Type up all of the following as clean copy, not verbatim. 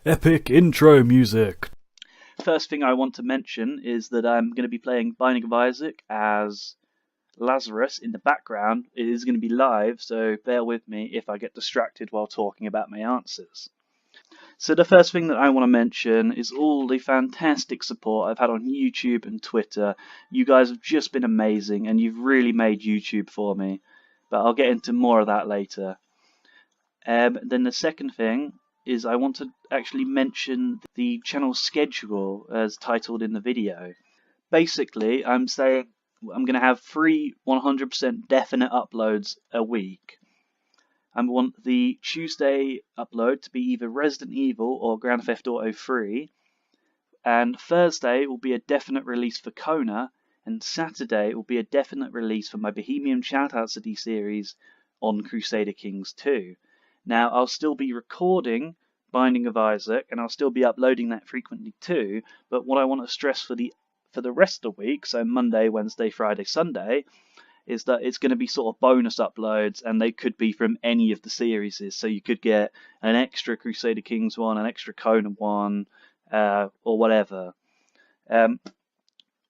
Epic intro music. First thing I want to mention is that I'm going to be playing Binding of Isaac as Lazarus in the background. It is going to be live, so bear with me if I get distracted while talking about my answers. So the first thing that I want to mention is all the fantastic support I've had on YouTube and Twitter. You guys have just been amazing and you've really made YouTube for me, but I'll get into more of that later. Then the second thing is I want to actually mention the channel schedule as titled in the video. Basically, I'm saying I'm going to have 3 100% definite uploads a week. I want the Tuesday upload to be either Resident Evil or Grand Theft Auto 3, and Thursday will be a definite release for Kona, and Saturday will be a definite release for my Bohemian Shoutout City series on Crusader Kings 2. Now, I'll still be recording Binding of Isaac, and I'll still be uploading that frequently too, but what I want to stress for the rest of the week, so Monday, Wednesday, Friday, Sunday, is that it's going to be sort of bonus uploads, and they could be from any of the series. So you could get an extra Crusader Kings one, an extra Conan one, or whatever.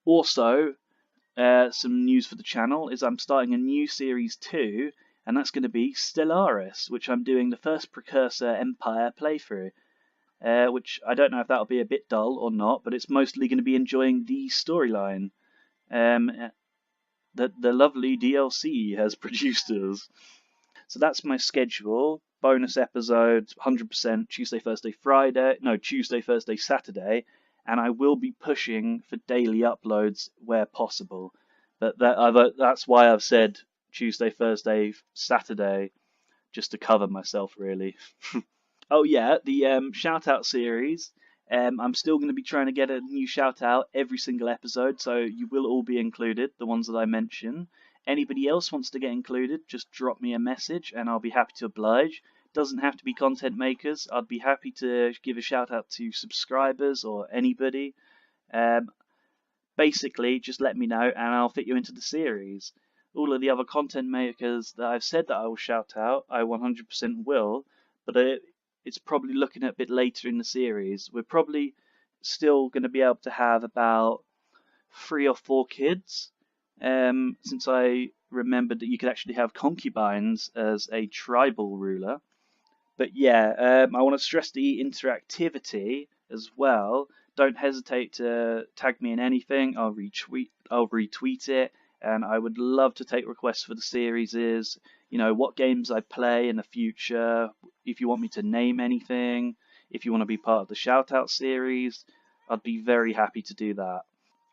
Also, some news for the channel is I'm starting a new series too, and that's going to be Stellaris, which I'm doing the first Precursor Empire playthrough, which I don't know if that'll be a bit dull or not, but it's mostly going to be enjoying the storyline that the lovely DLC has produced us. So that's my schedule. Bonus episodes, 100% Tuesday, Thursday, Saturday, and I will be pushing for daily uploads where possible. But that's why I've said Tuesday, Thursday, Saturday, just to cover myself, really. Oh yeah, the shout-out series. I'm still going to be trying to get a new shout-out every single episode, so you will all be included, the ones that I mention. Anybody else wants to get included, just drop me a message and I'll be happy to oblige. Doesn't have to be content makers. I'd be happy to give a shout-out to subscribers or anybody. Basically, just let me know and I'll fit you into the series. All of the other content makers that I've said that I will shout out, I 100% will, but it's probably looking at a bit later in the series. We're probably still going to be able to have about 3 or 4 kids, since I remembered that you could actually have concubines as a tribal ruler. But yeah, I want to stress the interactivity as well. Don't hesitate to tag me in anything. I'll retweet it, and I would love to take requests for the series. What games I play in the future, if you want me to name anything, if you want to be part of the Shoutout series, I'd be very happy to do that.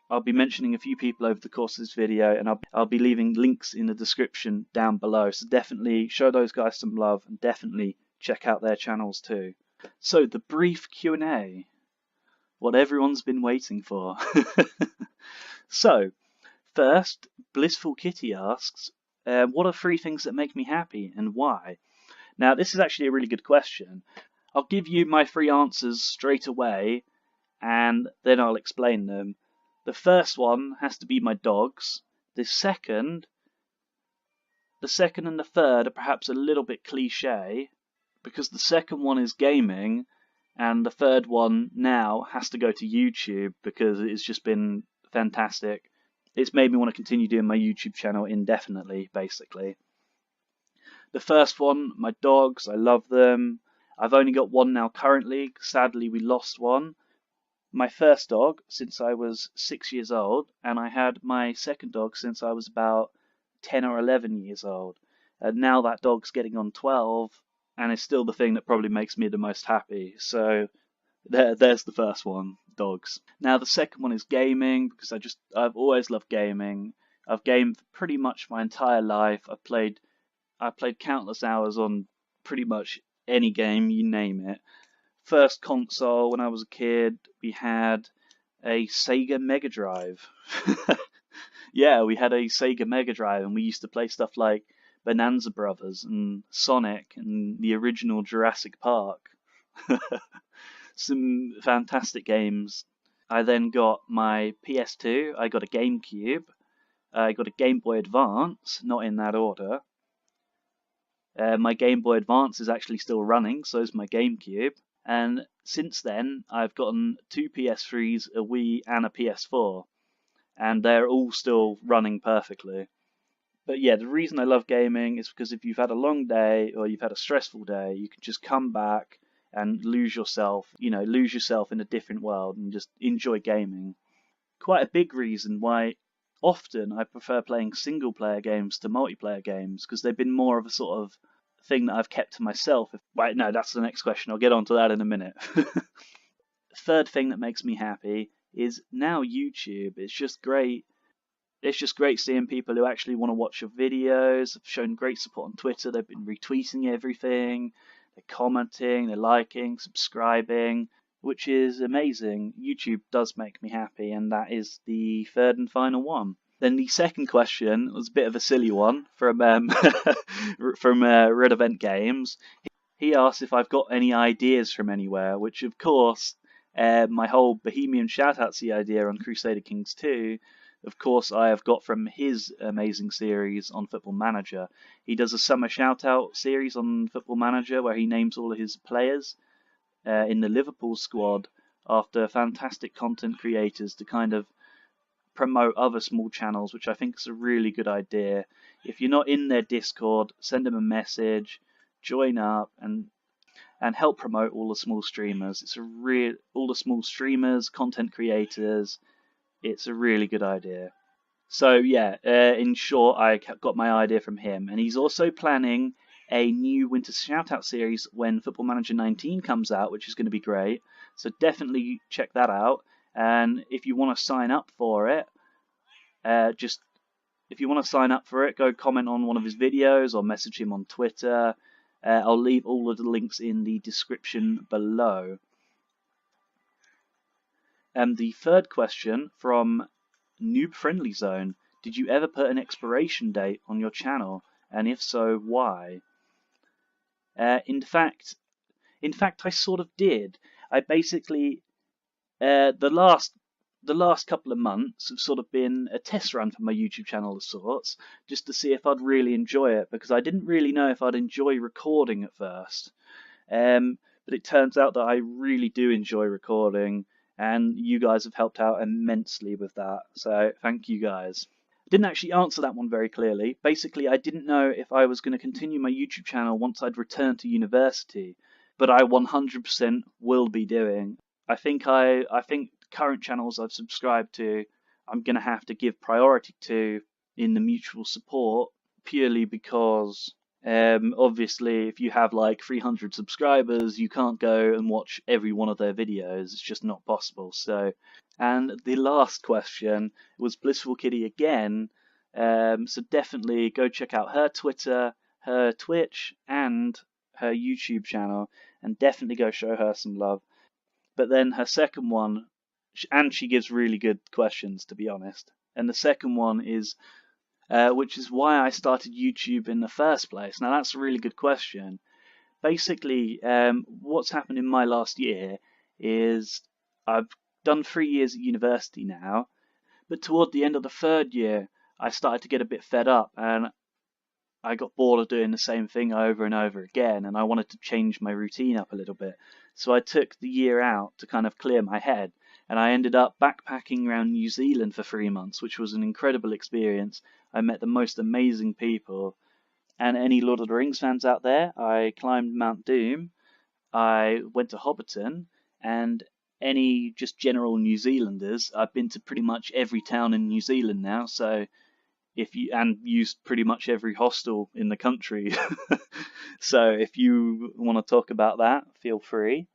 I'll be mentioning a few people over the course of this video, and I'll be leaving links in the description down below, so definitely show those guys some love, and definitely check out their channels too. So, the brief Q&A. What everyone's been waiting for. So, first, Blissful Kitty asks, what are 3 things that make me happy and why? Now, this is actually a really good question. I'll give you my 3 answers straight away, and then I'll explain them. The first one has to be my dogs. The second and the third are perhaps a little bit cliche, because the second one is gaming, and the third one now has to go to YouTube because it's just been fantastic. It's made me want to continue doing my YouTube channel indefinitely, basically. The first one, my dogs, I love them. I've only got one now currently. Sadly, we lost one. My first dog since I was 6 years old, and I had my second dog since I was about 10 or 11 years old. And now that dog's getting on 12, and it's still the thing that probably makes me the most happy. So there's the first one, dogs. Now the second one is gaming, because I've always loved gaming. I've gamed pretty much my entire life. I played countless hours on pretty much any game, you name it. First console when I was a kid, we had a Sega Mega Drive. Yeah, we had a Sega Mega Drive, and we used to play stuff like Bonanza Brothers and Sonic and the original Jurassic Park. Some fantastic games. I then got my PS2, I got a GameCube, I got a Game Boy Advance, not in that order. My Game Boy Advance is actually still running, so is my GameCube. And since then, I've gotten 2 PS3s, a Wii, and a PS4, and they're all still running perfectly. But yeah, the reason I love gaming is because if you've had a long day or you've had a stressful day, you can just come back and lose yourself in a different world and just enjoy gaming. Quite a big reason why often I prefer playing single player games to multiplayer games, because they've been more of a sort of thing that I've kept to myself. Wait, no, that's the next question. I'll get on to that in a minute. Third thing that makes me happy is now YouTube. It's just great. It's just great seeing people who actually want to watch your videos. Have shown great support on Twitter. They've been retweeting everything. They're commenting, they're liking, subscribing, which is amazing. YouTube does make me happy, and that is the third and final one. Then the second question was a bit of a silly one from from Red Event Games. He asked if I've got any ideas from anywhere, which of course, my whole Bohemian Shoutoutsy idea on Crusader Kings 2, of course I have got from his amazing series on Football Manager. He does a summer shoutout series on Football Manager where he names all of his players in the Liverpool squad after fantastic content creators to kind of promote other small channels, which I think is a really good idea. If you're not in their Discord, send them a message, join up, and help promote all the small streamers. All the small streamers, content creators. It's a really good idea. So yeah, in short, I got my idea from him, and he's also planning a new Winter Shoutout series when Football Manager 19 comes out, which is going to be great. So definitely check that out. And if you want to sign up for it, go comment on one of his videos or message him on Twitter. I'll leave all of the links in the description below. The third question from Noob Friendly Zone: did you ever put an expiration date on your channel, and if so, why? In fact, I sort of did. I basically the last couple of months have sort of been a test run for my YouTube channel of sorts, just to see if I'd really enjoy it, because I didn't really know if I'd enjoy recording at first. But it turns out that I really do enjoy recording, and you guys have helped out immensely with that, so thank you guys. I didn't actually answer that one very clearly. Basically, I didn't know if I was going to continue my YouTube channel once I'd returned to university, but I 100% will be doing. I think current channels I've subscribed to, I'm going to have to give priority to in the mutual support, purely because obviously if you have like 300 subscribers, you can't go and watch every one of their videos. It's just not possible. So, and the last question was Blissful Kitty again. So definitely go check out her Twitter, her Twitch, and her YouTube channel, and definitely go show her some love. But then her second one, and she gives really good questions, to be honest. And the second one is, which is why I started YouTube in the first place. Now that's a really good question. Basically, what's happened in my last year is I've done 3 years at university now, but toward the end of the third year, I started to get a bit fed up, and I got bored of doing the same thing over and over again, and I wanted to change my routine up a little bit. So I took the year out to kind of clear my head, and I ended up backpacking around New Zealand for 3 months, which was an incredible experience. I met the most amazing people. And any Lord of the Rings fans out there, I climbed Mount Doom, I went to Hobbiton, and any just general New Zealanders, I've been to pretty much every town in New Zealand now, so and used pretty much every hostel in the country. So if you want to talk about that, feel free.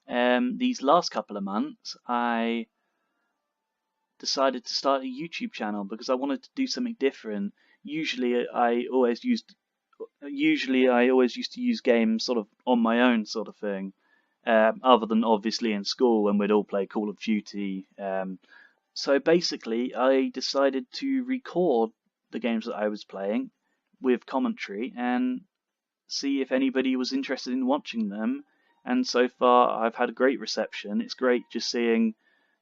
These last couple of months, I decided to start a YouTube channel because I wanted to do something different. Usually I always used to use games sort of on my own sort of thing, other than obviously in school when we'd all play Call of Duty. So basically I decided to record the games that I was playing with commentary and see if anybody was interested in watching them. And so far I've had a great reception. It's great just seeing,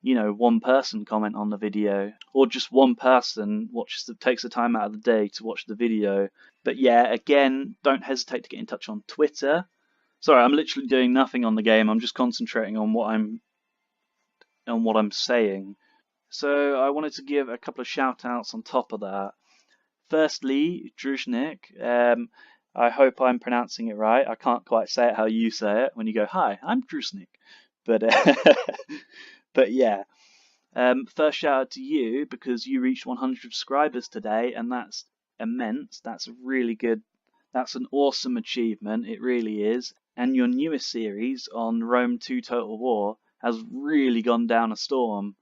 one person comment on the video, or just one person takes the time out of the day to watch the video. But yeah, again, don't hesitate to get in touch on Twitter. Sorry, I'm literally doing nothing on the game. I'm just concentrating on what I'm saying. So I wanted to give a couple of shout outs on top of that. Firstly, Druzhnik. I hope I'm pronouncing it right. I can't quite say it how you say it when you go, "Hi, I'm Druzhnik." But but yeah. First shout out to you because you reached 100 subscribers today, and that's immense. That's really good. That's an awesome achievement. It really is. And your newest series on Rome 2 Total War has really gone down a storm.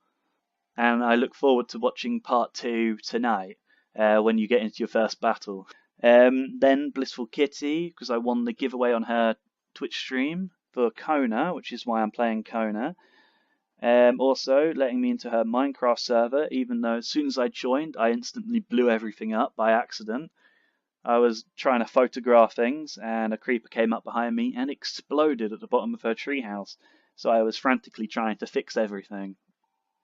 And I look forward to watching part 2 tonight when you get into your first battle. Then Blissful Kitty, because I won the giveaway on her Twitch stream for Kona, which is why I'm playing Kona. Also, letting me into her Minecraft server, even though as soon as I joined, I instantly blew everything up by accident. I was trying to photograph things, and a creeper came up behind me and exploded at the bottom of her treehouse. So I was frantically trying to fix everything.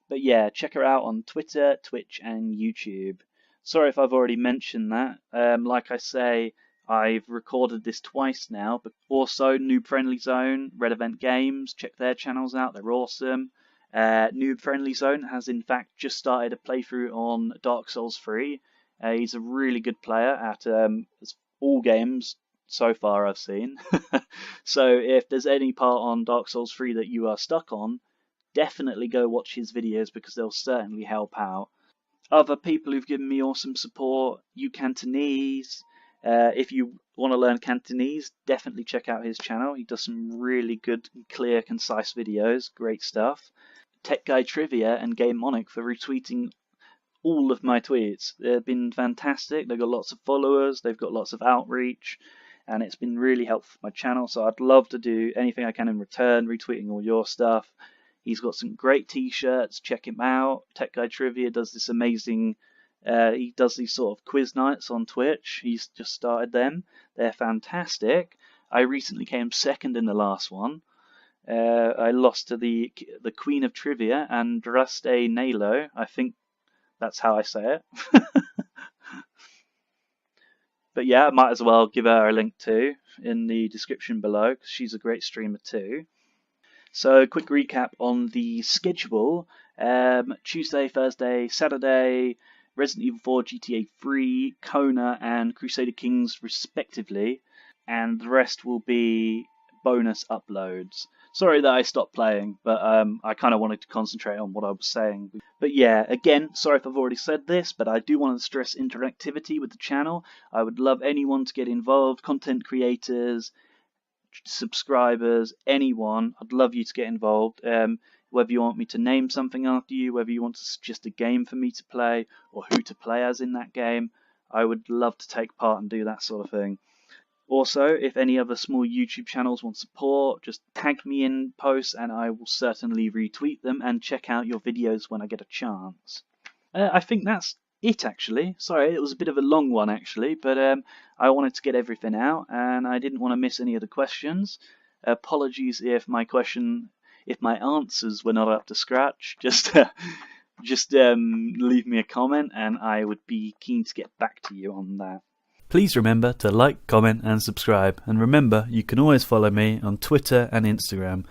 But yeah, check her out on Twitter, Twitch, and YouTube. Sorry if I've already mentioned that. Like I say, I've recorded this twice now, but also Noob Friendly Zone, Red Event Games, check their channels out, they're awesome. Noob Friendly Zone has in fact just started a playthrough on Dark Souls 3. He's a really good player at all games so far I've seen. So if there's any part on Dark Souls 3 that you are stuck on, definitely go watch his videos because they'll certainly help out. Other people who've given me awesome support, You Cantonese. If you want to learn Cantonese, definitely check out his channel. He does some really good, clear, concise videos. Great stuff. Tech Guy Trivia and Gamemonic for retweeting all of my tweets. They've been fantastic. They've got lots of followers. They've got lots of outreach. And it's been really helpful for my channel. So I'd love to do anything I can in return, retweeting all your stuff. He's got some great t-shirts. Check him out. Tech Guy Trivia does this amazing... he does these sort of quiz nights on Twitch. He's just started them. They're fantastic. I recently came second in the last one. I lost to the Queen of Trivia, Andraste Nalo. I think that's how I say it. But yeah, I might as well give her a link too in the description below because she's a great streamer too. So, quick recap on the schedule. Tuesday, Thursday, Saturday, Resident Evil 4, GTA 3, Kona, and Crusader Kings respectively. And the rest will be bonus uploads. Sorry that I stopped playing, but I kind of wanted to concentrate on what I was saying. But yeah, again, sorry if I've already said this, but I do want to stress interactivity with the channel. I would love anyone to get involved, content creators, subscribers, anyone. I'd love you to get involved. Whether you want me to name something after you, whether you want to suggest a game for me to play, or who to play as in that game, I would love to take part and do that sort of thing. Also, if any other small YouTube channels want support, just tag me in posts and I will certainly retweet them and check out your videos when I get a chance. I think that's it actually. Sorry, it was a bit of a long one actually, but I wanted to get everything out and I didn't want to miss any of the questions. Apologies if my answers were not up to scratch. Just leave me a comment and I would be keen to get back to you on that. Please remember to like, comment and subscribe, and remember you can always follow me on Twitter and Instagram.